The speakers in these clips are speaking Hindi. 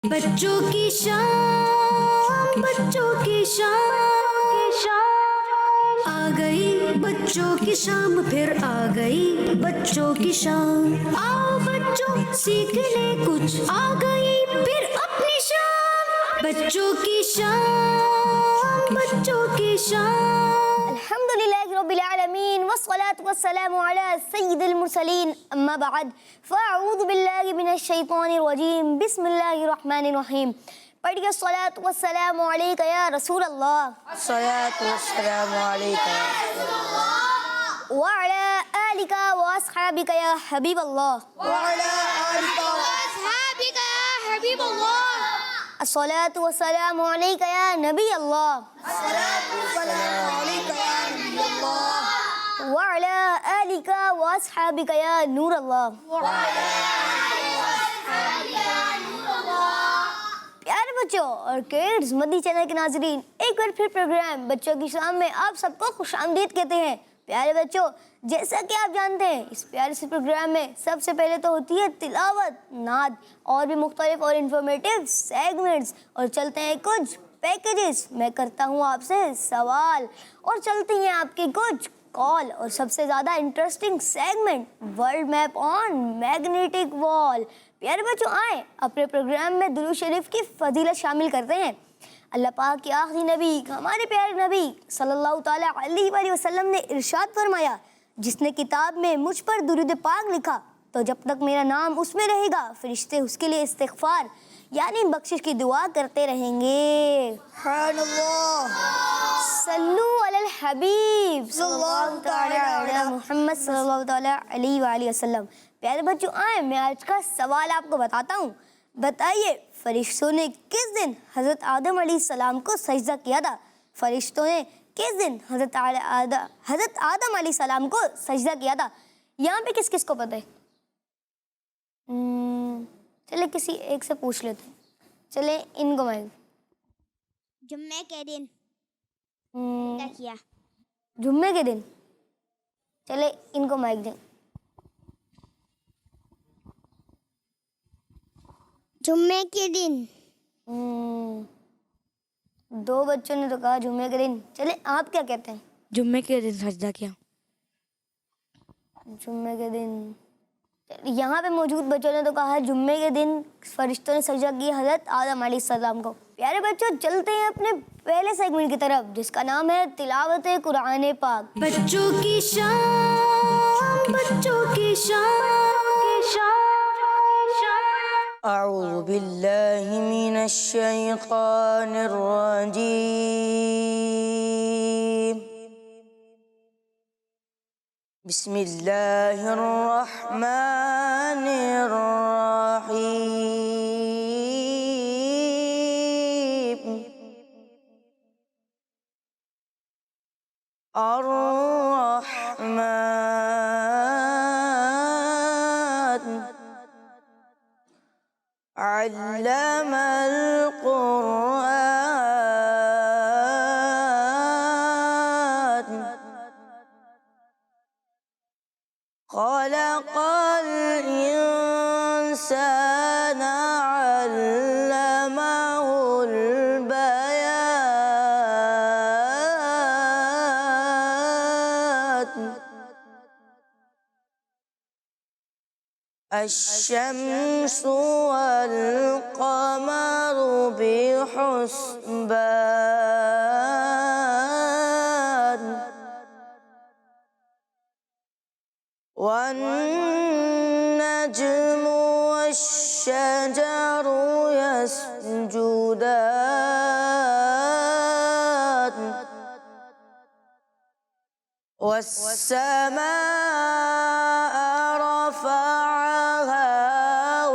बच्चों की शाम, बच्चों की शाम, आ गई बच्चों की शाम, फिर आ गई बच्चों की शाम। आओ बच्चों सीखने कुछ, आ गई फिर अपनी शाम। बच्चों की शाम, बच्चों की शाम। अल्हम्दुलिल्लाहि रब्बिल आलमीन वस्सलातु वस्सलामु अला सय्यिदिल मुरसलीन अम्मा बाद फ़अऊज़ु बिल्लाहि मिनश शैतानिर रजीम बिस्मिल्लाहिर रहमानिर रहीम। पढ़िए सलातु वस्सलामु अलैका या रसूल अल्लाह, सलातु वस्सलामु अलैका व अला आलिका व अस्हाबिका या हबीब अल्लाह, व अला आलिका व अस्हाबिका या हबीब अल्लाह। अस्सलातु वस्सलामु अलैका या नबी अल्लाह, अस्सलातु वस्सलामु अलैका या नबी अल्लाह, व अला आलिका व अस्हाबिका या नूर अल्लाह। व अला आलिका व अस्हाबिका या नूर अल्लाह। प्यारे बच्चों और किड्स, मदी चैनल के नाजरीन, एक बार फिर प्रोग्राम बच्चों की शाम में आप सबको खुशामदीद कहते हैं। प्यारे बच्चों, जैसा कि आप जानते हैं, इस प्यारे से प्रोग्राम में सबसे पहले तो होती है तिलावत, नाद और भी मुख्तलिफ और इन्फॉर्मेटिव सेगमेंट्स, और चलते हैं कुछ पैकेजेस। मैं करता हूँ आपसे सवाल और चलती हैं आपकी कुछ कॉल, और सबसे ज़्यादा interesting segment world map on magnetic wall. प्यारे बच्चों, आए अपने प्रोग्राम में दुरूद शरीफ की फजीलत शामिल करते हैं। अल्लाह पाक के आखिरी नबी, हमारे प्यारे नबी सल्लल्लाहु ताला अलैहि वसल्लम ने इरशाद फरमाया, जिसने किताब में मुझ पर दुरूद पाक लिखा, तो जब तक मेरा नाम उसमें रहेगा फरिश्ते उसके लिए इस्तिग़फ़ार यानी बख्शिश की दुआ करते रहेंगे। सल्लू अलल हबीब सल्लल्लाहु ताला अला मुहम्मद सल्लल्लाहु ताला अलैहि वसल्लम। प्यारे बच्चों, आए मैं आज का सवाल आपको बताता हूँ। बताइए, फरिश्तों ने किस दिन हज़रत आदम अलैहिस्सलाम को सजदा किया था? फरिश्तों ने किस दिन हज़रत आदम अलैहिस्सलाम को सजदा किया था? यहाँ पे किस किस को पता है? चले किसी एक से पूछ लेते हैं। चले इनको मैं जुम्मे के दिन क्या किया? जुम्मे के दिन। चले इनको माइक दें। जुम्मे के दिन। दो बच्चों ने तो कहा जुम्मे के दिन। चले आप क्या कहते हैं? जुम्मे के दिन सजदा किया। जुम्मे के दिन। यहाँ पे मौजूद बच्चों ने तो कहा है जुम्मे के दिन फरिश्तों ने सजदा की हज़रत आदम अलैहिस्सलाम को। प्यारे बच्चों, चलते हैं अपने पहले सेगमेंट की तरफ, जिसका नाम है तिलावत कुरान पाक। बच्चों की शाम, बच्चों की शाम। अऊज़ु बिल्लाहि मिनश शैतानिर रजीम। बिस्मिल्लाहिर रहमानिर रहीम। अर्रहमान अल्लमल क़ुरआन खलक़ल इंसान अल्लमहुल बयान। अश्शम्सु वल क़मरु बिहुस्बान वन्नज्मु वश्शजरु यस्जुदान वस्समाअ रफ़अहा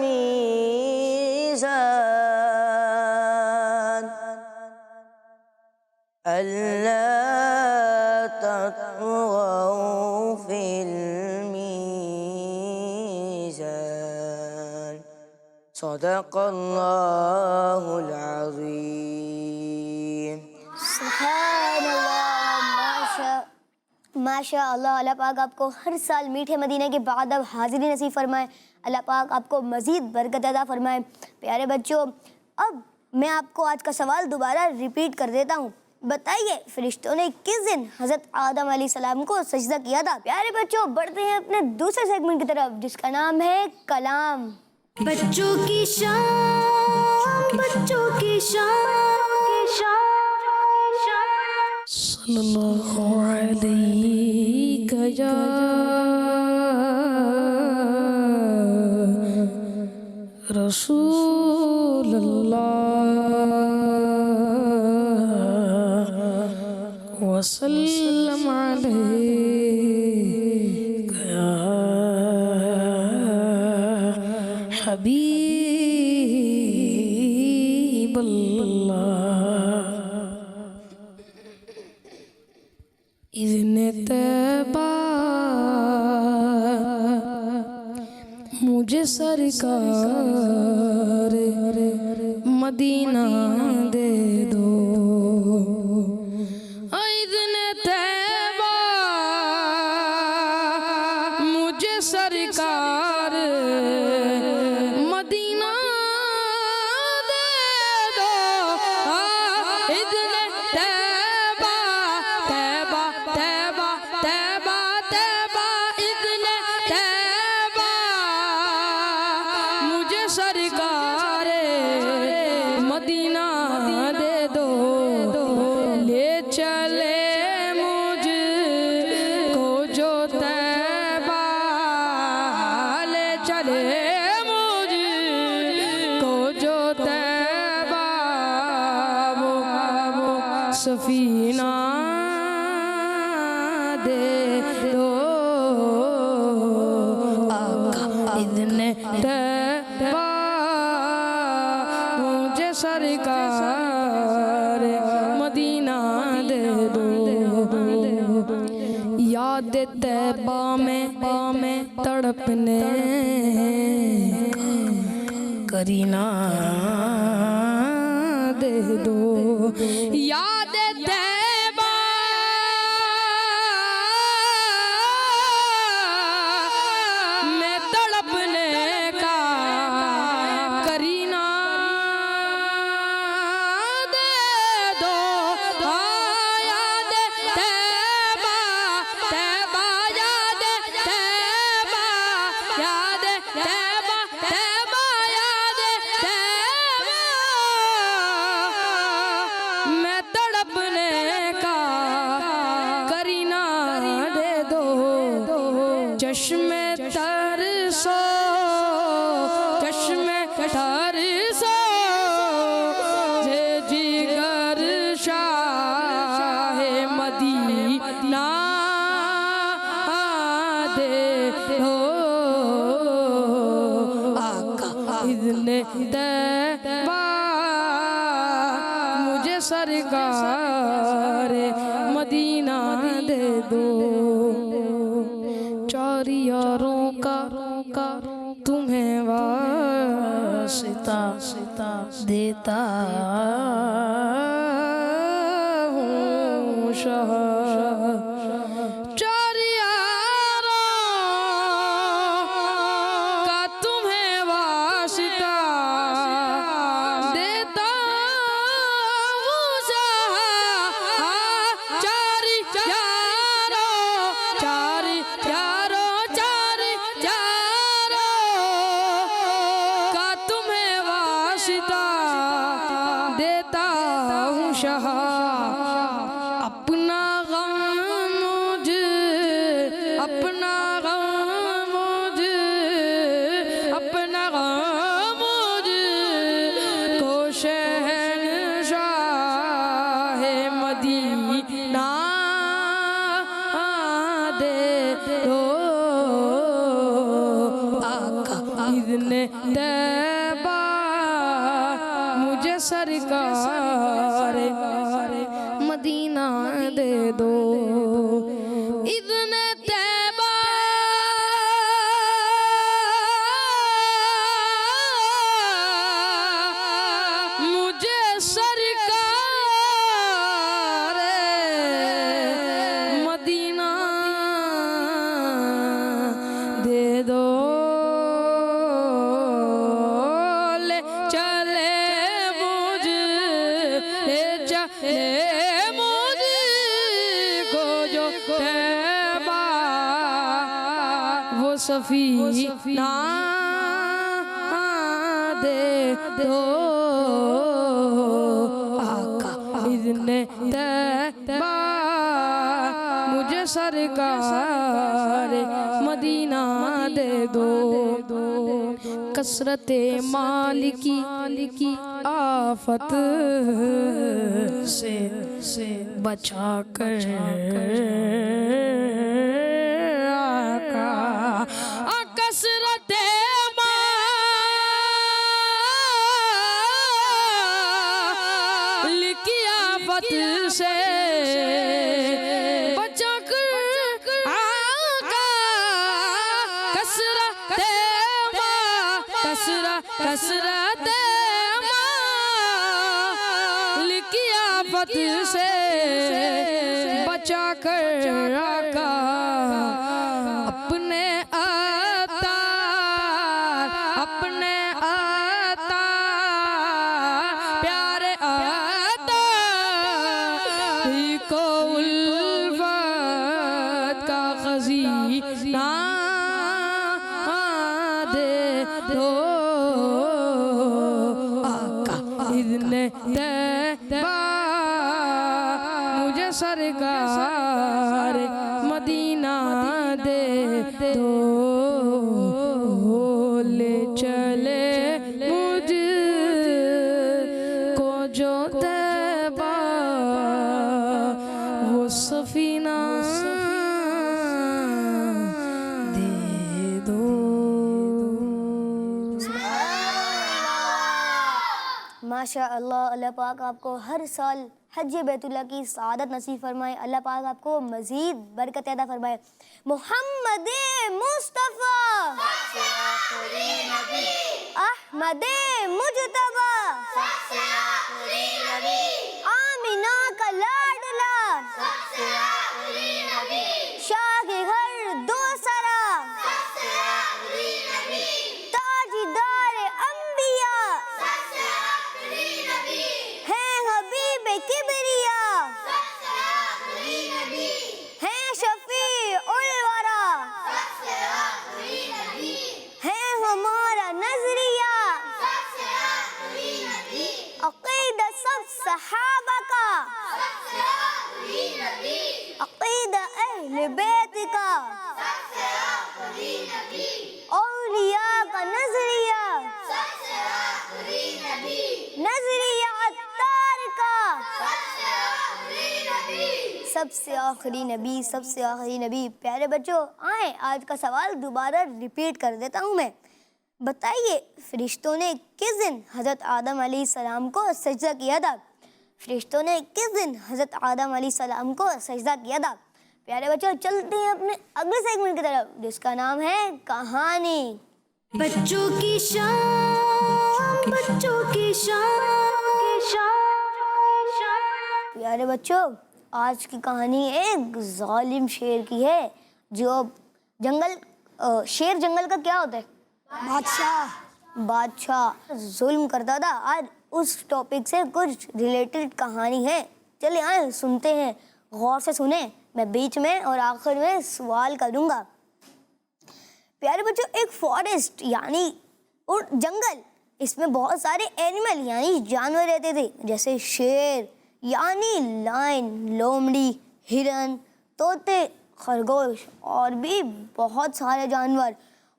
मीज़ान अल्ला तत्गौ फिल मीज़ान। सदक़ल्लाहुल अज़ीम। सुभानअल्लाह, माशाअल्लाह, अल्लाह पाक आपको हर साल मीठे मदीने के बाद अब हाज़िरी नसीब फरमाए। अल्लाह पाक आपको मज़ीद बरकत अता फरमाए। प्यारे बच्चों, अब मैं आपको आज का सवाल दोबारा रिपीट कर देता हूँ। बताइए, फरिश्तों ने किस दिन हज़रत आदम अलैहिस्सलाम को सजदा किया था? प्यारे बच्चों, बढ़ते हैं अपने दूसरे सेगमेंट की तरफ, जिसका नाम है कलाम। बच्चों की शान, बच्चों की शान, सल्लल्लाहु अलैहि या रसूल अल्लाह वसल्लम अलैका या हबीब अल्लाह। इज़्ने तैबा मुझे सरकार मदीना दे दो। इज़्ने तैबा मुझे सरकार मदीना दे दो। इज़्ने तैबा तैबा तैबा तैबा तैबा इज़्ने तैबा मुझे सरकार मदीना दे दो। ले चले मुझको जो तैबा, ले चले मुझको जो तैबा वो सफीना दे दो। आका इज़्ने तैबा मुझे सरकार मदीना दे दो। याद तैबा में तड़पने करीना दे दो। याद तैबा में तड़पने का करीना दे दो। याद तैबा तैबा याद तैबा याद तैबा तैबा याद तैबा मैं तड़पने का करीना दे दो। चश्मे तरसो चश्मे तरसो जे जिगर शाहे मदीना दे दो। आका इज़्ने तैबा मुझे सरकार मदीना दे दो। चार यारों का तुम्हें वास्ता देता हूँ शाह। चार यारों का तुम्हें वास्ता देता हूँ शाह। चार यारों चार यारों चार यारों का तुम्हें वास्ता देता हूँ शाह। अपना गम मुझे अपना गम मुझे अपना गम मुझे को शहंशाह मदीना दे दो। आका इज़्ने तैबा मुझे सरकार मदीना दे दो। इज़्ने तैबा मुझे सरकार मदीना सफीना दे दो आका इज़्ने तैबा मुझे सरकार मदीना दे दो कसरते माल की आफत से बचा कर आका कसरते माल की आफत से बचा कर आका कसरते कसरते माल की आफत से बचा कर आका अपने अपने आता प्यारे आता को उल्फत का खज़ीना दे दो आका इज़्ने तैबा मुझे सरकार मदीना दे दो ले चले मुझ को जो तैबा वो सफीना दे दो। माशा अल्लाह, अल्लाह पाक आपको हर साल हज बैतुल्लाह की सआदत नसीब फरमाए। अल्लाह पाक आपको मज़ीद बरकत अता फरमाए। मोहम्मद मुस्तफ़ा अहमद मुजतबा आमिना का लाडला शाह के घर दूसरा ताजदार अंबिया है हबीब किबरिया है शफी उल वरा है हमारा नजरिया अक़ीदा सब सहाबा का अक़ीदा अहले बैत का औलिया का नजरिया नजरिया अत्तार का सबसे आखिरी नबी, सबसे आखिरी नबी। प्यारे बच्चों, आए आज का सवाल दोबारा रिपीट कर देता हूँ मैं। बताइए, फरिश्तों ने किस दिन हज़रत आदम अलैहिस्सलाम को सजदा किया था? फरिश्तों ने किस दिन हज़रत आदम अलैहिस्सलाम को सजदा किया था? प्यारे बच्चों, चलते हैं अपने अगले सेगमेंट की तरफ, जिसका नाम है कहानी। बच्चों की शान, बच्चों की शान। प्यारे बच्चों, आज की कहानी एक जालिम शेर की है जो शेर जंगल का क्या होता है? बादशाह जुल्म करता था। आज उस टॉपिक से कुछ रिलेटेड कहानी है। चलिए आए सुनते हैं, गौर से सुने। मैं बीच में और आखिर में सवाल करूँगा। प्यारे बच्चों, एक फॉरेस्ट यानी और जंगल, इसमें बहुत सारे एनिमल यानी जानवर रहते थे, जैसे शेर यानी लायन, लोमड़ी, हिरन, तोते, खरगोश और भी बहुत सारे जानवर।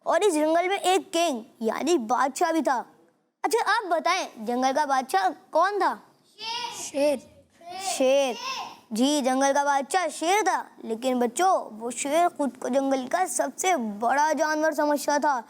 और इस जंगल में एक किंग यानी बादशाह भी था। अच्छा, आप बताएं जंगल का बादशाह कौन था? शेर। जी, जंगल का बादशाह शेर था। लेकिन बच्चों, वो शेर खुद को जंगल का सबसे बड़ा जानवर समझता था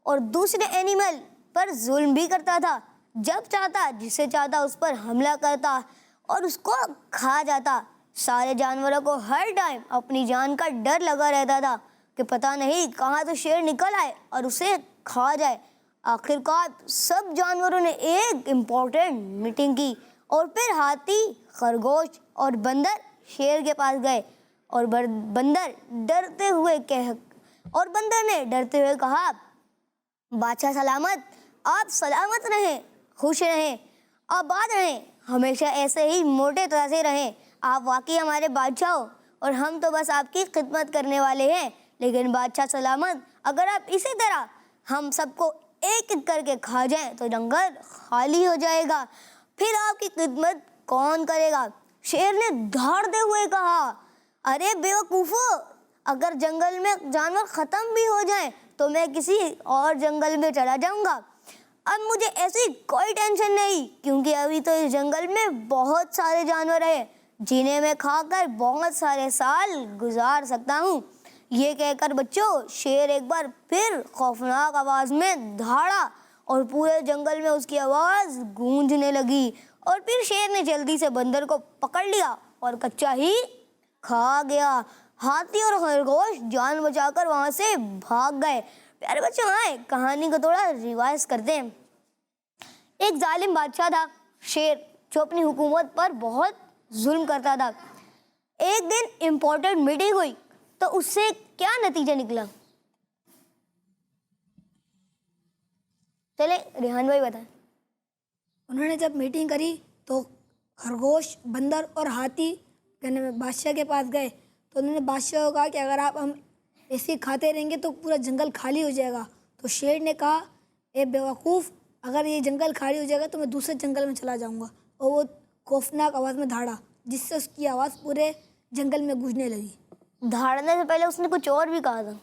और दूसरे एनिमल पर जुल्म भी करता था। जब चाहता, जिसे चाहता उस पर हमला करता और उसको खा जाता। सारे जानवरों को हर टाइम अपनी जान का डर लगा रहता था कि पता नहीं कहाँ से शेर निकल आए और उसे खा जाए। आखिरकार सब जानवरों ने एक इम्पोर्टेंट मीटिंग की और फिर हाथी, खरगोश और बंदर शेर के पास गए और बंदर ने डरते हुए कहा, बादशाह सलामत, आप सलामत रहें, खुश रहें, आबाद रहें, हमेशा ऐसे ही मोटे तरह से रहें। आप वाकई हमारे बादशाह हो और हम तो बस आपकी खिदमत करने वाले हैं। लेकिन बादशाह सलामत, अगर आप इसी तरह हम सबको एक एक करके खा जाएं तो जंगल खाली हो जाएगा, फिर आपकी खिदमत कौन करेगा? शेर ने दहाड़ते हुए कहा। अरे बेवकूफो, अगर जंगल में जानवर खत्म भी हो जाएं तो मैं किसी और जंगल में चला जाऊंगा। अब मुझे ऐसी कोई टेंशन नहीं, क्योंकि अभी तो इस जंगल में बहुत सारे जानवर हैं जिन्हें मैं खाकर बहुत सारे साल गुजार सकता हूँ। ये कहकर बच्चों, शेर एक बार फिर खौफनाक आवाज में दहाड़ा और पूरे जंगल में उसकी आवाज गूंजने लगी। और फिर शेर ने जल्दी से बंदर को पकड़ लिया और कच्चा ही खा गया। हाथी और खरगोश जान बचाकर वहां से भाग गए। प्यारे बच्चों, आए कहानी को थोड़ा रिवाइज करते हैं। एक जालिम बादशाह था शेर, जो अपनी हुकूमत पर बहुत जुल्म करता था। एक दिन इम्पोर्टेंट मीटिंग हुई तो उससे क्या नतीजा निकला? चले रेहान भाई बताएं। उन्होंने जब मीटिंग करी तो खरगोश, बंदर और हाथी कहने में बादशाह के पास गए। तो उन्होंने बादशाह को कहा कि अगर आप हम ऐसे खाते रहेंगे तो पूरा जंगल खाली हो जाएगा। तो शेर ने कहा, ए बेवकूफ़, अगर ये जंगल खाली हो जाएगा तो मैं दूसरे जंगल में चला जाऊंगा। और वो खौफनाक आवाज़ में दहाड़ा, जिससे उसकी आवाज़ पूरे जंगल में गूंजने लगी। दहाड़ने से पहले उसने कुछ और भी कहा था।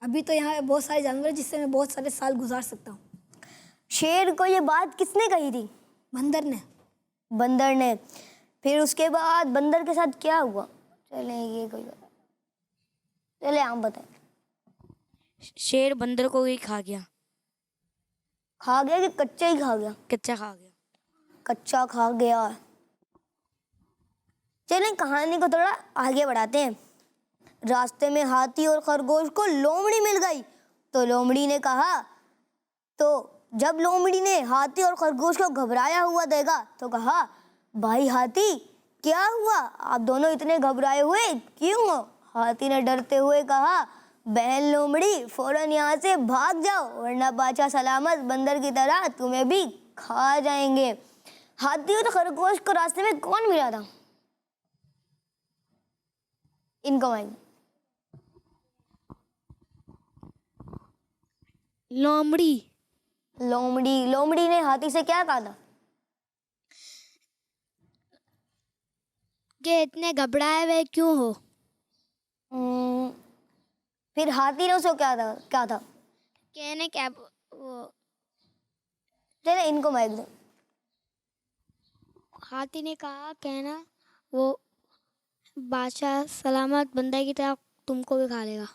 अभी तो यहाँ पे बहुत सारे जानवर हैं जिससे मैं बहुत सारे साल गुजार सकता हूँ। शेर को ये बात किसने कही थी? बंदर ने। बंदर ने। फिर उसके बाद बंदर के साथ क्या हुआ? चले ये कोई बता, चले आप बताएं। शेर बंदर को ही खा गया। खा गया कि कच्चा ही खा गया? कच्चा खा गया। कच्चा खा गया। चलें कहानी को थोड़ा आगे बढ़ाते हैं। रास्ते में हाथी और खरगोश को लोमड़ी मिल गई। तो लोमड़ी ने कहा, तो जब लोमड़ी ने हाथी और खरगोश को घबराया हुआ देखा तो कहा, भाई हाथी, क्या हुआ? आप दोनों इतने घबराए हुए क्यों हो? हाथी ने डरते हुए कहा, बहन लोमड़ी, फौरन यहाँ से भाग जाओ, वरना बादशाह सलामत बंदर की तरह तुम्हें भी खा जाएंगे। हाथी और खरगोश को रास्ते में कौन मिला था? इनको मालूम। लोमड़ी। लोमड़ी ने हाथी से क्या कहा था? कि इतने घबराए हुए क्यों हो? फिर हाथी ने उसको क्या था? कहने क्या वो चले इनको माइक दो। हाथी ने कहा, कहना वो बादशाह सलामत बंदर की तरह तुमको भी खा लेगा।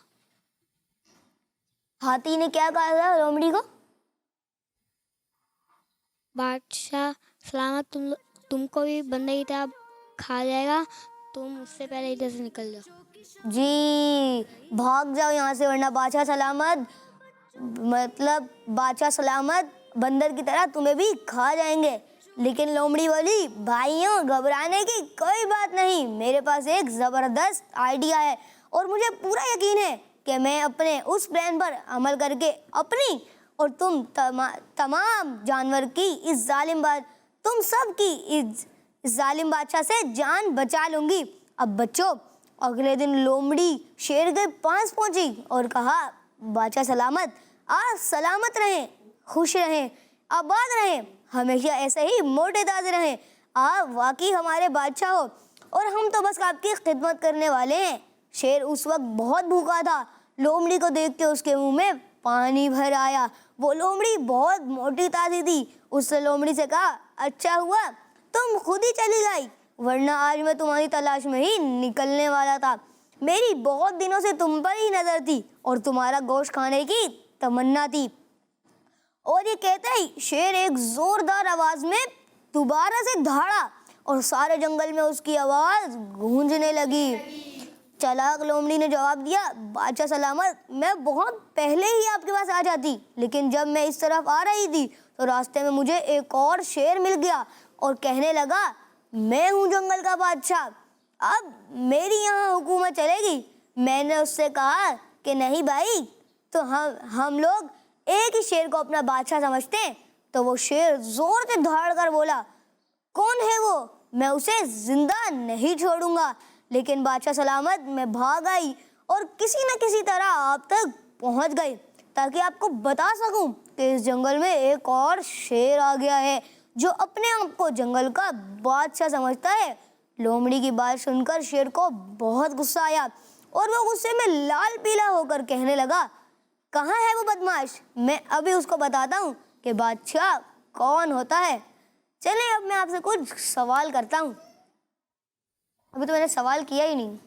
हाथी ने क्या कहा था लोमड़ी को? बादशाह सलामत तुमको भी बंदर की तरह खा जाएगा, तुम उससे पहले इधर से निकल जाओ। जी, भाग जाओ यहाँ से, वरना बादशाह सलामत मतलब बादशाह सलामत बंदर की तरह तुम्हें भी खा जाएंगे। लेकिन लोमड़ी बोली, भाइयों घबराने की कोई बात नहीं, मेरे पास एक ज़बरदस्त आइडिया है और मुझे पूरा यकीन है कि मैं अपने उस प्लान पर अमल करके अपनी और तुम तमाम जानवर की तुम सब की इस जालिम बादशाह से जान बचा लूंगी। अब बच्चों, अगले दिन लोमड़ी शेर के पास पहुंची और कहा, बादशाह सलामत, आज सलामत रहें, खुश रहें, आबाद रहें, हमेशा ऐसे ही मोटे ताजे रहें। आप वाकई हमारे बादशाह हो और हम तो बस आपकी खिदमत करने वाले हैं। शेर उस वक्त बहुत भूखा था। लोमड़ी को देख के उसके मुंह में पानी भर आया। वो लोमड़ी बहुत मोटी ताजी थी। उसने लोमड़ी से कहा, अच्छा हुआ तुम खुद ही चली गई, वरना आज मैं तुम्हारी तलाश में ही निकलने वाला था। मेरी बहुत दिनों से तुम पर ही नजर थी और तुम्हारा गोश्त खाने की तमन्ना थी। और ये कहते ही शेर एक जोरदार आवाज में दोबारा से दहाड़ा और सारे जंगल में उसकी आवाज गूंजने लगी। चालाक लोमड़ी ने जवाब दिया, बादशाह सलामत, मैं बहुत पहले ही आपके पास आ जाती, लेकिन जब मैं इस तरफ आ रही थी तो रास्ते में मुझे एक और शेर मिल गया और कहने लगा, मैं हूँ जंगल का बादशाह, अब मेरी यहाँ हुकूमत चलेगी। मैंने उससे कहा कि नहीं भाई, तो हम लोग एक ही शेर को अपना बादशाह समझते हैं। तो वो शेर जोर से दहाड़ कर बोला, कौन है वो? मैं उसे जिंदा नहीं छोड़ूंगा। लेकिन बादशाह सलामत मैं भाग आई और किसी न किसी तरह आप तक पहुंच गई ताकि आपको बता सकूं कि इस जंगल में एक और शेर आ गया है जो अपने आप को जंगल का बादशाह समझता है। लोमड़ी की बात सुनकर शेर को बहुत गुस्सा आया और वो गुस्से में लाल पीला होकर कहने लगा, कहाँ है वो बदमाश? मैं अभी उसको बताता हूँ कि बादशाह कौन होता है। चलिए अब मैं आपसे कुछ सवाल करता हूँ। अभी तो मैंने सवाल किया ही नहीं।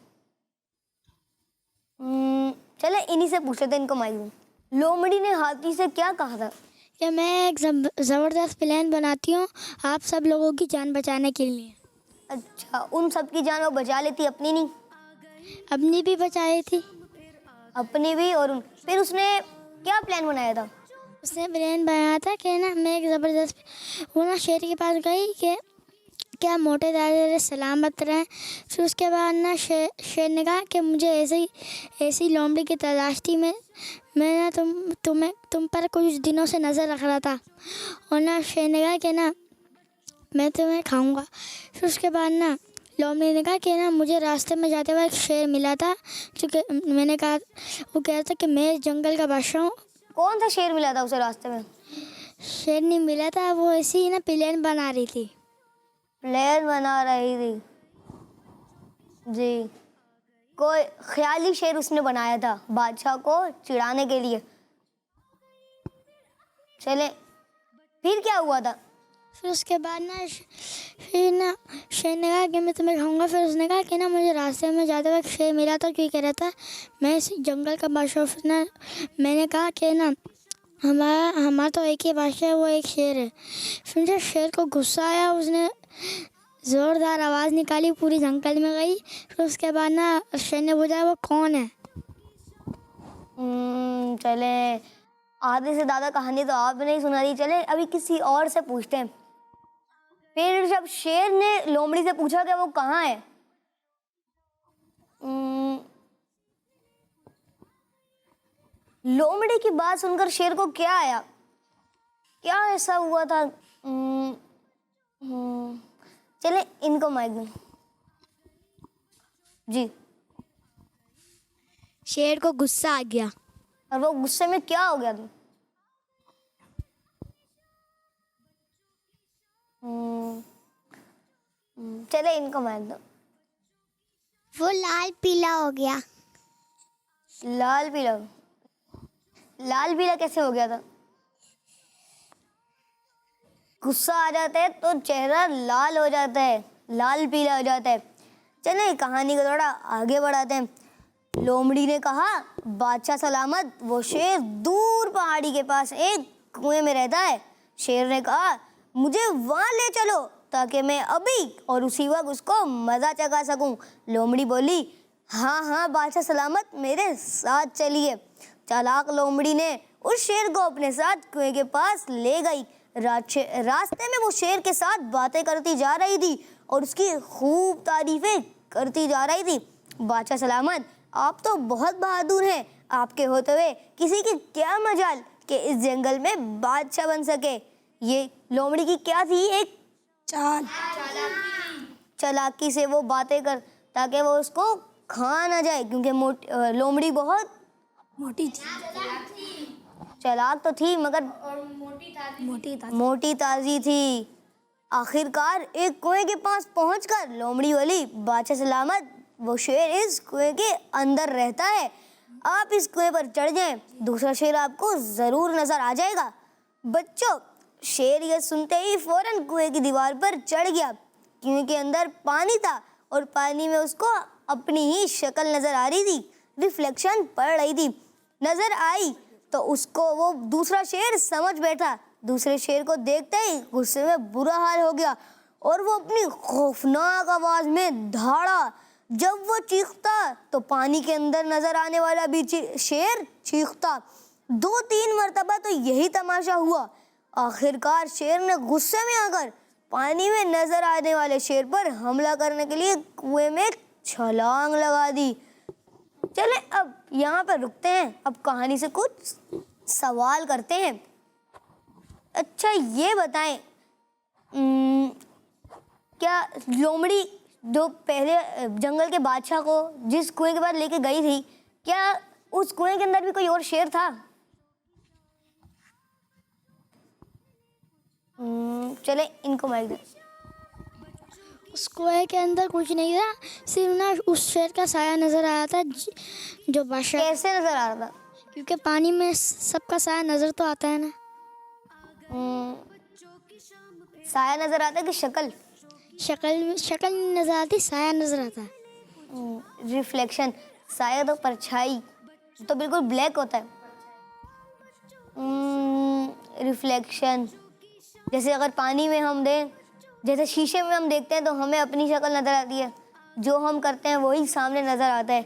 चले इन्हीं से पूछ लेते हैं, इनको माइक दूं। लोमड़ी ने हाथी से क्या कहा था? कि मैं एक ज़बरदस्त प्लान बनाती हूँ आप सब लोगों की जान बचाने के लिए। अच्छा, उन सब की जान वो बचा लेती, अपनी नहीं? अपनी भी बचाई थी। अपनी भी और फिर उसने क्या प्लान बनाया था? उसने प्लान बनाया था कि ना मैं एक ज़बरदस्त वो ना शेर के पास गई कि क्या मोटे दादे सलामत रहें। फिर उसके बाद ना शेर ने कहा कि मुझे ऐसी लोमड़ी की तलाश थी। मैं ना तुम पर कुछ दिनों से नज़र रख रहा था और ना शेर ने कहा कि ना मैं तुम्हें खाऊंगा। फिर उसके बाद ना लोमड़ी ने कहा कि ना मुझे रास्ते में जाते हुए एक शेर मिला था क्योंकि मैंने कहा वो कह रहा था कि मैं जंगल का बादशाह हूँ। कौन सा शेर मिला था उसे रास्ते में? शेर नहीं मिला था, वो ऐसी ही ना प्लान बना रही थी। प्लान बना रही थी जी। कोई ख्याली शेर उसने बनाया था बादशाह को चिढ़ाने के लिए। चले फिर क्या हुआ था? फिर उसके बाद ना शेर ने कहा कि मैं तुम्हें खाऊंगा। फिर उसने कहा कि ना मुझे रास्ते में जाते वक्त शेर मिला था क्यों कह रहा था मैं इस जंगल का बादशाह। फिर ना मैंने कहा कि ना हमारा तो एक ही बादशाह है, वो एक शेर है। फिर जब शेर को गुस्सा आया उसने ज़ोरदार आवाज़ निकाली, पूरी जंगल में गई। फिर उसके बाद ना शेर ने पूछा वो कौन है। चले आधे से ज़्यादा कहानी तो आप नहीं सुना रही। चले अभी किसी और से पूछते हैं। फिर जब शेर ने लोमड़ी से पूछा कि वो कहाँ है, लोमड़ी की बात सुनकर शेर को क्या आया? क्या ऐसा हुआ था? चले इनको माइक दूं जी। शेर को गुस्सा आ गया। और वो गुस्से में क्या हो गया? चले इनको माइक दो। वो लाल पीला हो गया। लाल पीला? लाल पीला कैसे हो गया था? गुस्सा आ जाता है तो चेहरा लाल हो जाता है, लाल पीला हो जाता है। चले कहानी को थोड़ा आगे बढ़ाते हैं। लोमड़ी ने कहा बादशाह सलामत, वो शेर दूर पहाड़ी के पास एक कुएं में रहता है। शेर ने कहा मुझे वहाँ ले चलो ताकि मैं अभी और उसी वक्त उसको मज़ा चखा सकूं। लोमड़ी बोली हाँ हाँ बादशाह सलामत, मेरे साथ चलिए। चालाक लोमड़ी ने उस शेर को अपने साथ कुएं के पास ले गई। रास्ते में वो शेर के साथ बातें करती जा रही थी और उसकी खूब तारीफें करती जा रही थी। बादशाह सलामत, आप तो बहुत बहादुर हैं, आपके होते हुए किसी की क्या मजाल कि इस जंगल में बादशाह बन सके। ये लोमड़ी की क्या थी? एक चालाकी से वो बातें कर ताकि वो उसको खा ना जाए, क्योंकि लोमड़ी बहुत मोटी थी। चालाक तो थी मगर मोटी ताजी थी। आखिरकार एक कुएं के पास पहुंचकर लोमड़ी बोली बादशाह सलामत, वो शेर इस कुएं के अंदर रहता है, आप इस कुएं पर चढ़ जाएं, दूसरा शेर आपको जरूर नजर आ जाएगा। बच्चों, शेर ये सुनते ही फौरन कुएं की दीवार पर चढ़ गया। कुएं के अंदर पानी था और पानी में उसको अपनी ही शक्ल नजर आ रही थी, रिफ्लेक्शन पड़ रही थी। नजर आई तो उसको वो दूसरा शेर समझ बैठा। दूसरे शेर को देखते ही गुस्से में बुरा हाल हो गया और वो अपनी खौफनाक आवाज में दहाड़ा। जब वो चीखता तो पानी के अंदर नजर आने वाला भी शेर चीखता। 2-3 मरतबा तो यही तमाशा हुआ। आखिरकार शेर ने गुस्से में आकर पानी में नजर आने वाले शेर पर हमला करने के लिए कुएं में छलांग लगा दी। चले अब यहाँ पर रुकते हैं, अब कहानी से कुछ सवाल करते हैं। अच्छा ये बताएं, क्या लोमड़ी जो पहले जंगल के बादशाह को जिस कुएं के पास लेके गई थी, क्या उस कुएं के अंदर भी कोई और शेर था? चले इनको माइक दे। उस कुएं के अंदर कुछ नहीं था, सिर्फ ना उस शेर का साया नज़र आ रहा था जो बादशाह, कैसे नजर आ रहा था? क्योंकि पानी में सबका साया नज़र तो आता है ना। साया नजर आता कि शक्ल? शक्ल नहीं नज़र आती, साया नज़र आता है। रिफ्लेक्शन, साया तो परछाई तो बिल्कुल ब्लैक होता है। रिफ्लेक्शन, जैसे अगर पानी में हम दें, जैसे शीशे में हम देखते हैं तो हमें अपनी शक्ल नज़र आती है, जो हम करते हैं वही सामने नज़र आता है।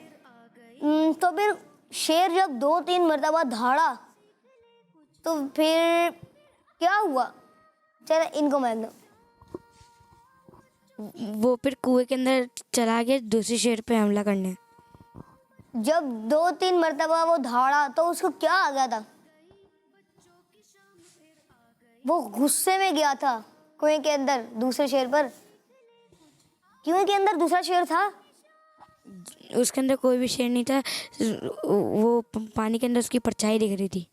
तो फिर शेर जब 2-3 मरतबा दहाड़ा तो फिर क्या हुआ? चलो इनको मैं दो। वो फिर कुएं के अंदर चला गया दूसरे शेर पे हमला करने। जब 2-3 मरतबा वो दहाड़ा तो उसको क्या आ गया था? वो गुस्से में गया था कुएं के अंदर दूसरे शेर पर। कुएं के अंदर दूसरा शेर था? उसके अंदर कोई भी शेर नहीं था, वो पानी के अंदर उसकी परछाई दिख रही थी।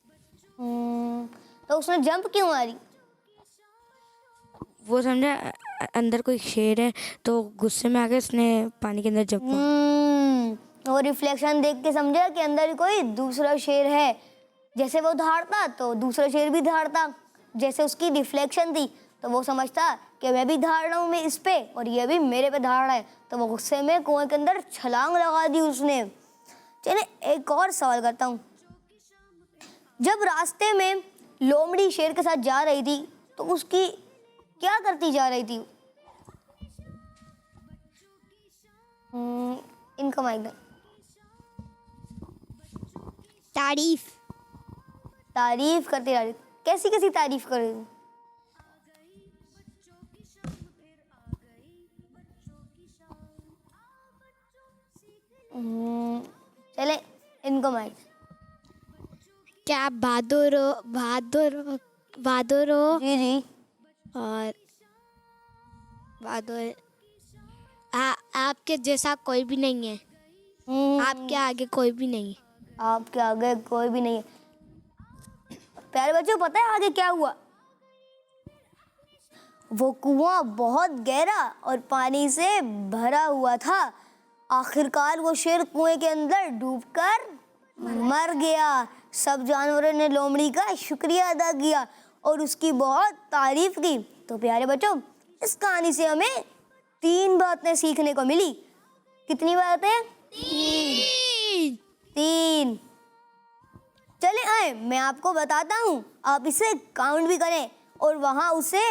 तो उसने जंप क्यों मारी? वो समझा अंदर कोई शेर है, तो गुस्से में आके उसने पानी के अंदर जंप। वो रिफ्लेक्शन देख के समझा कि अंदर कोई दूसरा शेर है। जैसे वो दहाड़ता तो दूसरा शेर भी दहाड़ता, जैसे उसकी रिफ्लेक्शन थी तो वो समझता कि मैं भी दहाड़ रहा हूँ मैं इस पे और ये भी मेरे पे दहाड़ रहा है, तो वो गुस्से में कुएं के अंदर छलांग लगा दी उसने। चलिए एक और सवाल करता हूँ। जब रास्ते में लोमड़ी शेर के साथ जा रही थी तो उसकी क्या करती जा रही थी? इनका माइक दो। तारीफ करती जा रही। कैसी कैसी तारीफ कर रही थी? चले इनको माइक। क्या आप बहादुर हो जी जी। और बहादुर आपके जैसा कोई भी नहीं है, आपके आगे कोई भी नहीं है। आपके आगे कोई भी नहीं है। प्यारे बच्चों, पता है आगे क्या हुआ? वो कुआं बहुत गहरा और पानी से भरा हुआ था। आखिरकार वो शेर कुएं के अंदर डूबकर मर गया। सब जानवरों ने लोमड़ी का शुक्रिया अदा किया और उसकी बहुत तारीफ की। तो प्यारे बच्चों, इस कहानी से हमें 3 बातें सीखने को मिली। कितनी बातें? 3। चले आए, मैं आपको बताता हूँ, आप इसे काउंट भी करें और वहाँ उसे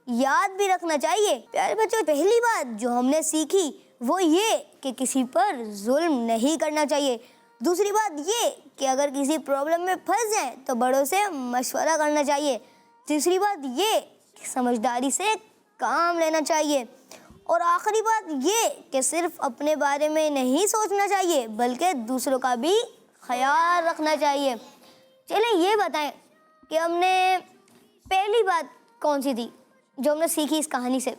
याद भी रखना चाहिए। प्यारे बच्चों, पहली बात जो हमने सीखी वो ये कि किसी पर जुल्म नहीं करना चाहिए। दूसरी बात ये कि अगर किसी प्रॉब्लम में फंस जाए तो बड़ों से मशवरा करना चाहिए। तीसरी बात ये कि समझदारी से काम लेना चाहिए। और आखिरी बात ये कि सिर्फ अपने बारे में नहीं सोचना चाहिए बल्कि दूसरों का भी ख्याल रखना चाहिए। चलिए ये बताएं कि हमने पहली बात कौन सी थी जो हमने सीखी इस कहानी से?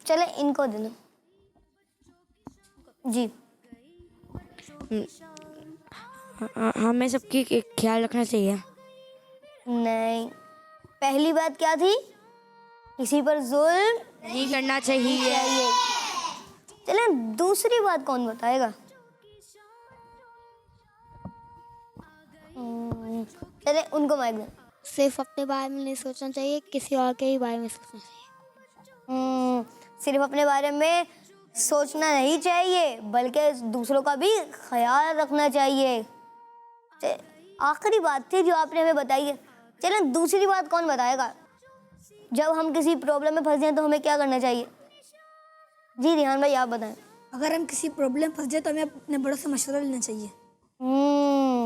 चले इनको दे दो। जी। हमें सबकी ख्याल रखना चाहिए। नहीं, पहली बात क्या थी? किसी पर जुल्म नहीं करना चाहिए। चले दूसरी बात कौन बताएगा? चले उनको माइक दो। सिर्फ अपने बारे में नहीं सोचना चाहिए, किसी और के ही बारे में सोचना चाहिए। सिर्फ अपने बारे में सोचना नहीं चाहिए बल्कि दूसरों का भी ख्याल रखना चाहिए। आखिरी बात थी जो आपने हमें बताई है। चलें दूसरी बात कौन बताएगा? जब हम किसी प्रॉब्लम में फंस जाएं तो हमें क्या करना चाहिए? जी रिहान भाई, आप बताएं। अगर हम किसी प्रॉब्लम में फंस जाए तो हमें अपने बड़ों से मशवरा लेना चाहिए।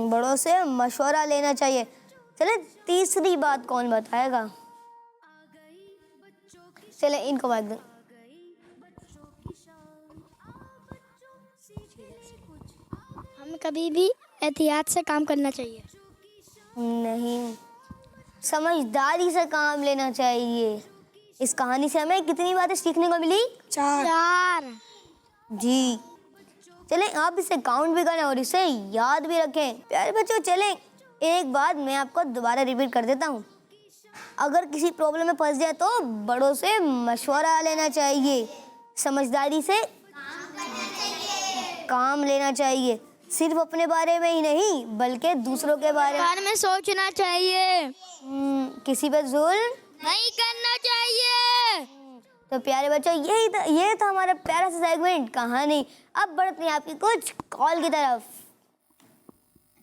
बड़ों से मशवरा लेना चाहिए। चले तीसरी बात कौन बताएगा? चले इनको बात दो। हमें कभी भी एहतियात से काम करना चाहिए। नहीं, समझदारी से काम लेना चाहिए। इस कहानी से हमें कितनी बातें सीखने को मिली? 4। जी, चलें आप इसे काउंट भी करें और इसे याद भी रखें। प्यारे बच्चों, चलें एक बात मैं आपको दोबारा रिपीट कर देता हूँ। अगर किसी प्रॉब्लम में फंस जाए तो बड़ों से मशवरा लेना चाहिए, समझदारी से काम लेना चाहिए, सिर्फ अपने बारे में ही नहीं बल्कि दूसरों के बारे में सोचना चाहिए, किसी पर जुल्म नहीं करना चाहिए। तो प्यारे बच्चों, ये था हमारा प्यारा सा सेगमेंट कहानी। अब बढ़ते हैं आपकी कुछ कॉल की तरफ।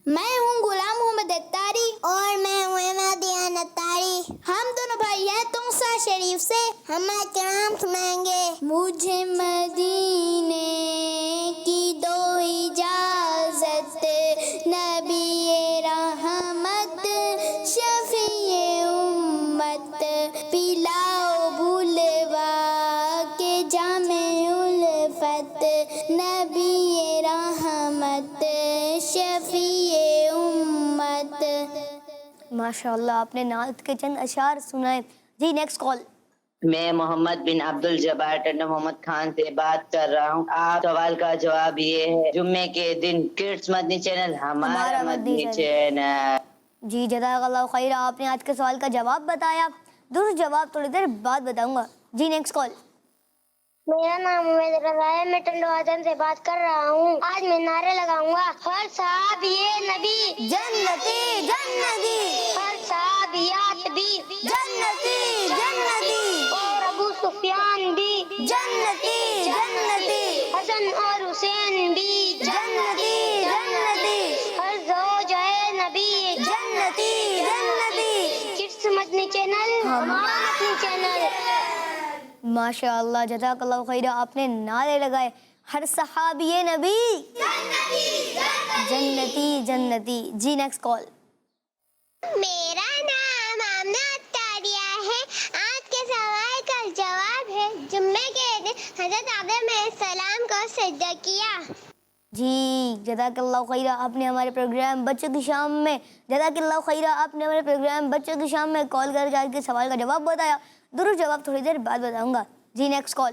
मैं हूँ गुलाम मोहम्मद अत्तारी और मैं हूँ अहमदियान अत्तारी। हम दोनों भाई हैं तुंसा शरीफ से। हम कलाम सुनाएंगे। मुझे मदीने की दो इजाजत, नबी रहमत शफीए उम्मत, पिलाओ बुलवा के जामे उल्फत, नबी रहमत शफीए उम्मत। माशाल्लाह, आपने नात के चंद अशार सुनाए। जी, नेक्स्ट कॉल। मैं मोहम्मद बिन अब्दुल जब्बार टंडा मोहम्मद खान से बात कर रहा हूँ। आप सवाल का जवाब ये है, जुम्मे के दिन किड्स मदनी चैनल हमारा मदनी चैनल। जी, जज़ाकल्लाह खैर, आपने आज के सवाल का जवाब बताया। दूसरा जवाब थोड़ी देर बाद बताऊंगा। जी, नेक्स्ट कॉल। मेरा नाम उमैद रज़ा है। मैं टंडो आजम से बात कर रहा हूँ। आज मैं नारे लगाऊंगा। हर सहाबिये नबी जन्नती जन्नती, हर सहाबियात भी जन्नती जन्नती, और अबू सुफियान भी जन्नती जन्नती, हसन और हुसैन भी जन्नती जन्नती, हर ज़ौजाए नबी जन्नती जन्नती। किड्स मदनी चैनल हमारा मदनी चैनल। माशाअल्लाह, जज़ाकल्लाह खैर, आपने नारे लगाए। हर सहाबिये नबी जन्नती जन्नती। जी, नेक्स्ट कॉल। मेरा नाम आमना अत्तारिया है। आज के सवाल का जवाब है, जुम्मे के दिन हज़रत आदम अलैहिस्सलाम को सजदा किया। जी, जज़ाकल्लाह खैर, आपने हमारे प्रोग्राम बच्चों की शाम में जज़ाकल्लाह खैर, आपने हमारे प्रोग्राम बच्चों की शाम में कॉल करके आज के सवाल का जवाब बताया। दुरुस्त जवाब थोड़ी देर बाद बताऊंगा। जी, नेक्स्ट कॉल।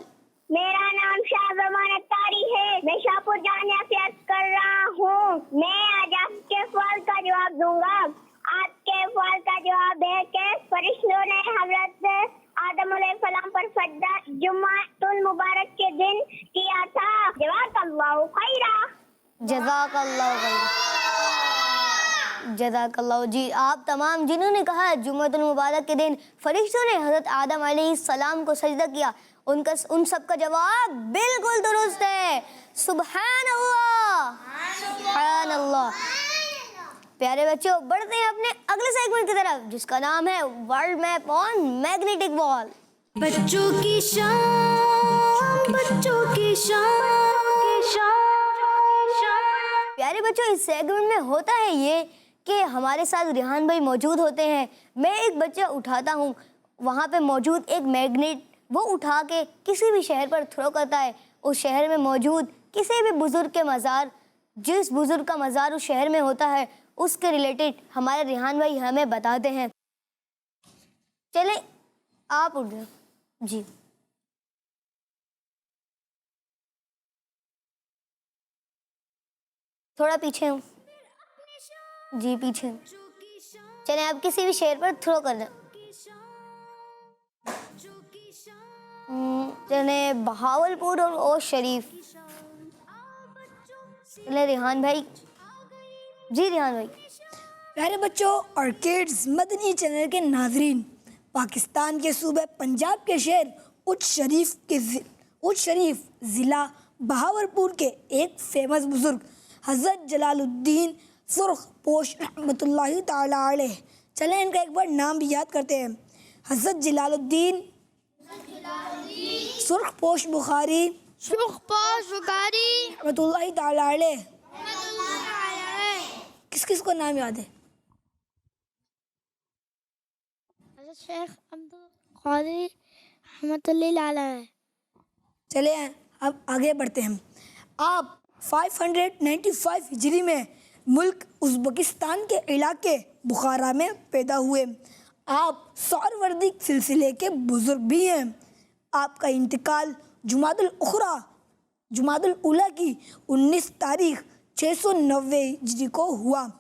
मेरा नाम शाहजमान अत्तारी है। मैं शाहपुर जामिया से अर्ज कर रहा हूँ। मैं आज आपके सवाल का जवाब दूंगा। आज के सवाल का जवाब है कि फरिश्तों ने हजरत आदम अलैहिस्सलाम पर सजदा जुम्मातुल मुबारक के दिन किया था। जज़ाकल्लाहु खैरा। जज़ाकल्लाह खैर, जज़ाकल्लाह। जी, आप तमाम जिन्होंने कहा जुम्मतुल मुबारक के दिन फरिश्तों ने हज़रत आदम अलैहिस्सलाम को सजदा किया, उन सब का जवाब बिल्कुल दुरुस्त है। सुभान अल्लाह, सुभान अल्लाह। प्यारे बच्चों, बढ़ते हैं अपने अगले सेगमेंट की तरफ, जिसका नाम है world map on magnetic ball. बच्चों की शाम, बच्चों की शाम। प्यारे बच्चों, इस सेगमेंट में होता है ये कि हमारे साथ रिहान भाई मौजूद होते हैं। मैं एक बच्चा उठाता हूँ, वहाँ पे मौजूद एक मैग्नेट वो उठा के किसी भी शहर पर थ्रो करता है। उस शहर में मौजूद किसी भी बुजुर्ग के मज़ार, जिस बुजुर्ग का मज़ार उस शहर में होता है, उसके रिलेटेड हमारे रिहान भाई हमें बताते हैं। चले आप उठ जाओ। जी, थोड़ा पीछे हूँ। जी, पीछे। चले आप किसी भी शहर पर थ्रो कर दें। चले बहावलपुर और ओश शरीफ। चले रिहान भाई। जी, रिहान भाई। प्यारे बच्चों और किड्स मदनी चैनल के नाजरीन, पाकिस्तान के सूबे पंजाब के शहर उच शरीफ ज़िला बहावलपुर के एक फेमस बुजुर्ग हज़रत जलालुद्दीन सुर्ख पोश रहमतुल्लाहि ताला अलैह। चलें इनका एक बार नाम भी याद करते हैं। हज़रत जलालुद्दीन सुर्ख पोश बुखारी रहमतुल्लाहि ताला अलैह। किस किस को नाम याद है? शेख अब्दुल कादिर रहमतुल्लाह अलैह। चले अब आगे बढ़ते हैं। आप 595 हिजरी में मुल्क उज़्बेकिस्तान के इलाके बुखारा में पैदा हुए। आप सौरवर्दी सिलसिले के बुजुर्ग भी हैं। आपका इंतकाल जुमादुल उला की 19 तारीख 690 हिजरी को हुआ।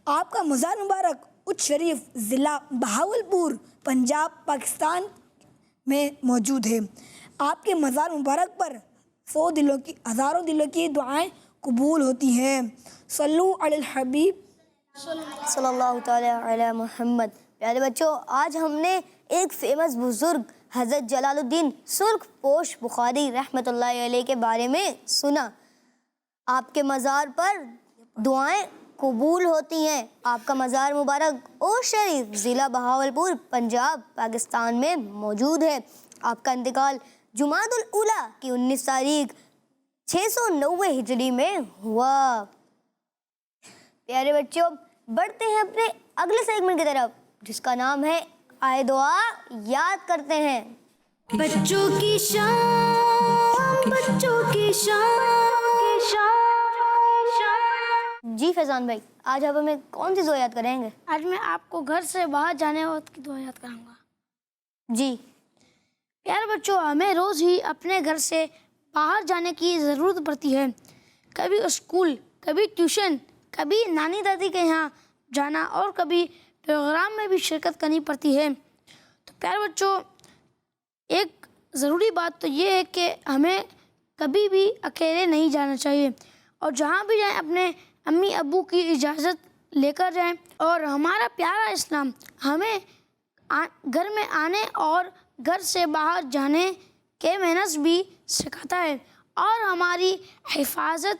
आपका मज़ार मुबारक उच्च शरीफ ज़िला बहावलपुर पंजाब पाकिस्तान में मौजूद है। आपके मज़ार मुबारक पर हज़ारों दिलों की दुआएं कबूल होती हैं। सल्लु अलल हबीब सल्लल्लाहु ताला अला मोहम्मद। प्यारे बच्चों, आज हमने एक फेमस बुजुर्ग हज़रत जलालुद्दीन सुर्ख पोश बुखारी रहमतुल्लाहि अलैह के बारे में सुना। आपके मज़ार पर दुआएं कबूल होती हैं। आपका मज़ार मुबारक ओ शरीफ ज़िला बहावलपुर पंजाब पाकिस्तान में मौजूद है। आपका इंतकाल जुमादुल उला की 19 तारीख 690 हिजरी में हुआ। प्यारे बच्चों, बढ़ते हैं अपने अगले सेगमेंट की तरफ, जिसका नाम है आए दुआ याद करते हैं। बच्चों की शान, बच्चों की शान। जी फैजान भाई, आज आप हमें कौन सी दुआ याद करेंगे? आज मैं आपको घर से बाहर जाने वक्त की दुआ याद कराऊंगा। जी प्यारे बच्चों, हमें रोज़ ही अपने घर से बाहर जाने की ज़रूरत पड़ती है। कभी स्कूल, कभी ट्यूशन, कभी नानी दादी के यहाँ जाना और कभी प्रोग्राम में भी शिरकत करनी पड़ती है। तो प्यारे बच्चों, एक ज़रूरी बात तो ये है कि हमें कभी भी अकेले नहीं जाना चाहिए और जहाँ भी जाएं अपने अम्मी अब्बू की इजाज़त लेकर जाएं। और हमारा प्यारा इस्लाम हमें घर में आने और घर से बाहर जाने के मैनर्स भी सिखाता है और हमारी हिफाजत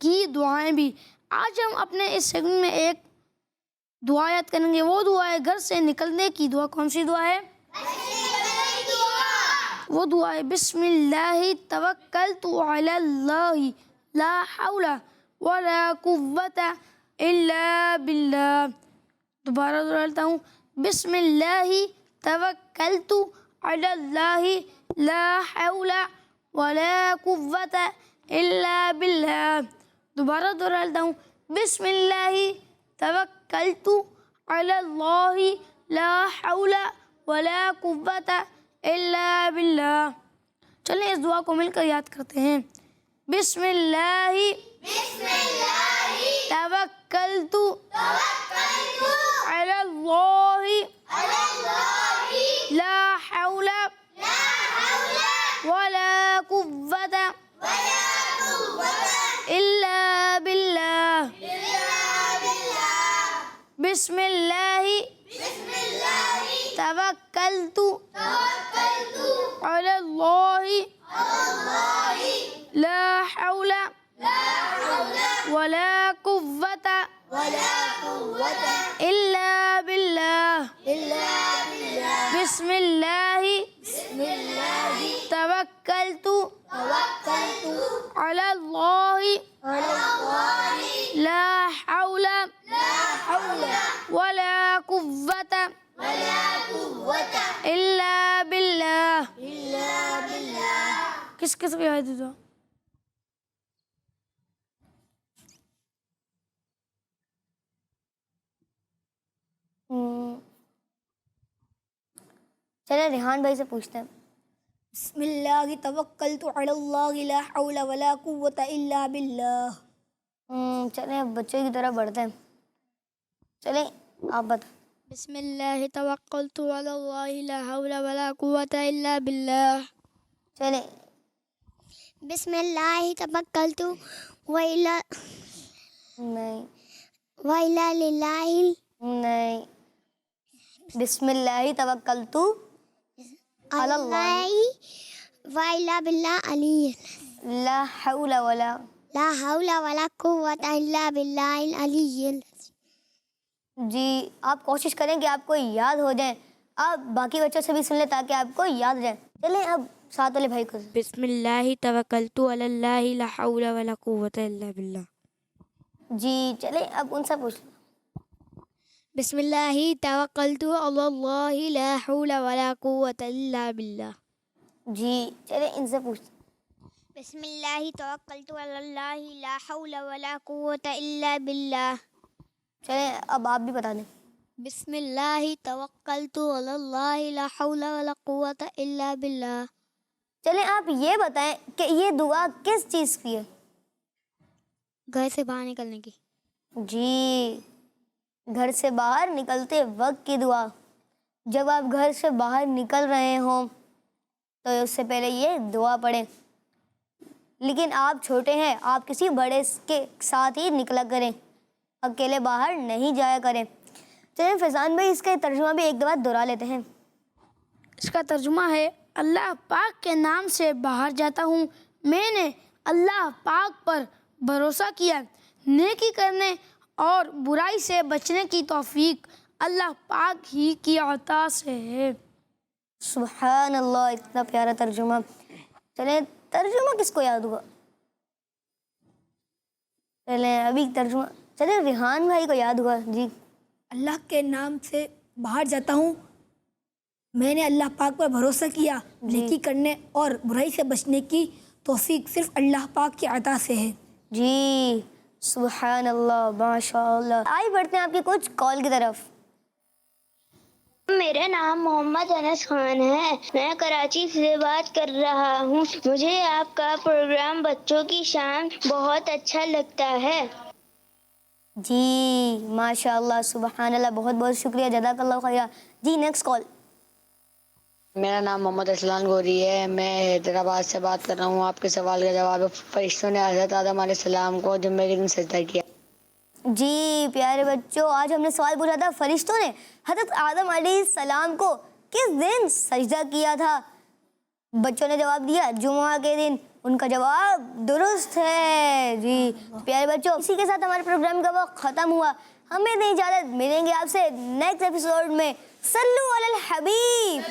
की दुआएं भी। आज हम अपने इस सेगमेंट में एक दुआ याद करेंगे। वो दुआ है घर से निकलने की दुआ। कौन सी दुआ है? वो दुआ है बिस्मिल्लाहि तवक्कलतु अलल्लाहि ला हौला वला कुव्वता इल्ला बिल्लाह। दोबारा दोहराता हूँ, बिस्मिल्लाहि तवक्कलतु अलल्लाहि ला हौला वला कुव्वता इल्ला बिल्लाह। दोबारा दोहराता हूँ, बिस्मिल्लाहि तवक्कलतु अलल्लाहि ला हौला वला कुव्वता इल्ला बिल्लाह। चलिए इस दुआ को मिलकर याद करते हैं। बिस्मिल्लाहि तवक्कलतु अलल्लाहि ला हौला वला कुव्वता इल्ला बिल्लाह। बिस्मिल्लाहि तवक्कलतु अलल्लाहि ला हौला वला कुव्वता इल्ला बिल्लाह। बिस्मिल्लाहि तवक्कलतु अलल्लाहि ला हौला वला कुव्वता इल्ला बिल्लाह। किस किस को याद है? चले रिहान भाई से पूछते हैं। बिस्मिल्लाहि तवक्कलतु अलल्लाहि ला हौला वला कुव्वता इल्ला बिल्लाह। चले अब बच्चों की तरफ बढ़ते हैं। चले आप बता। बिस्मिल्लाहि तवक्कलतु अलल्लाहि ला हौला वला कुव्वता इल्ला बिल्लाह। चले बिस्मिल्लाहि तवक्कलतु वइला नहीं लिल्लाहि नहीं। बिस्मिल्लाहि तवक्कलतु अलल्लाहि वइला बिल्लाह अली ला हौला वला कुव्वता इल्ला बिल्लाहिल अलिय्यिल। जी आप कोशिश करें कि आपको याद हो जाए। आप बाकी बच्चों से भी सुन लें ताकि आपको याद रहे। चलें अब साथ वाले भाई को। बिस्मिल्लाहि तवक्कलतु अलल्लाहि ला हौला वला कुव्वता इल्ला बिल्लाह। जी चलें अब उनसे पूछ लें। बिस्मिल्लाहि तवक्कलतु अलल्लाहि ला हौला वला कुव्वता इल्ला बिल्लाह। जी चलें इनसे पूछ लें। बिस्मिल्लाहि तवक्कलतु अलल्लाहि ला हौला वला कुव्वता इल्ला बिल्लाह। चलें अब आप भी बता दें। बिस्मिल्लाहि तवक्कलतु अलल्लाहि ला हौला वला कुव्वता इल्ला बिल्लाह। चलें आप ये बताएं कि ये दुआ किस चीज़ की है? घर से बाहर निकलने की। जी, घर से बाहर निकलते वक्त की दुआ। जब आप घर से बाहर निकल रहे हों तो उससे पहले ये दुआ पढ़ें। लेकिन आप छोटे हैं, आप किसी बड़े के साथ ही निकला करें, अकेले बाहर नहीं जाया करें। चलिए फैजान भाई इसका तर्जुमा भी एक दो बार दोहरा लेते हैं। इसका तर्जुमा है, अल्लाह पाक के नाम से बाहर जाता हूँ। मैंने अल्लाह पाक पर भरोसा किया। नेकी करने और बुराई से बचने की तौफीक अल्लाह पाक ही की अता से है। सुभान अल्लाह, इतना प्यारा तर्जुमा। चलें तर्जुमा किसको याद हुआ? चलें अभी तर्जुमा, चलें रिहान भाई को याद हुआ। जी, अल्लाह के नाम से बाहर जाता हूँ। मैंने अल्लाह पाक पर भरोसा किया। नेकी करने और बुराई से बचने की तौफीक सिर्फ अल्लाह पाक की अता से है। जी, सुभान अल्लाह, माशाअल्लाह। आइए बढ़ते हैं आपकी कुछ कॉल की तरफ। मेरा नाम मोहम्मद अनस खान है। मैं कराची से बात कर रहा हूँ। मुझे आपका प्रोग्राम बच्चों की शान बहुत अच्छा लगता है। जी माशाअल्लाह, सुभान अल्लाह, बहुत बहुत शुक्रिया, जज़ाकल्लाह खैरा। जी नेक्स्ट कॉल। मेरा नाम मोहम्मद असलान गोरी है। मैं हैदराबाद से बात कर रहा हूँ। आपके सवाल का जवाब है, फरिश्तों ने हज़रत आदम अलैहिस्सलाम को जुम्मे के दिन सजदा किया। जी प्यारे बच्चों, आज हमने सवाल पूछा था फरिश्तों ने हज़रत आदम अलैहिस्सलाम को किस दिन सजदा किया था। बच्चों ने जवाब दिया जुम्मा के दिन। उनका जवाब दुरुस्त है। जी प्यारे बच्चों, इसी के साथ हमारे प्रोग्राम का वक्त ख़त्म हुआ। हमें नहीं इजाज़त, मिलेंगे आपसे नेक्स्ट एपिसोड में। सल्लु अलल हबीब।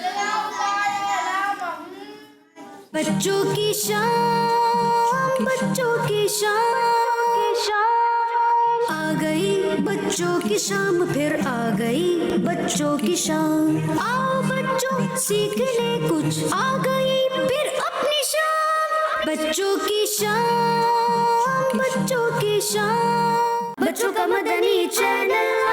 बच्चों की शान, बच्चों की शान, आ गई बच्चों की शाम, फिर आ गई बच्चों की शाम। आओ बच्चों सीख ले कुछ, आ गई फिर अपनी शाम। बच्चों की शान, बच्चों की शान, बच्चों का मदनी चैनल।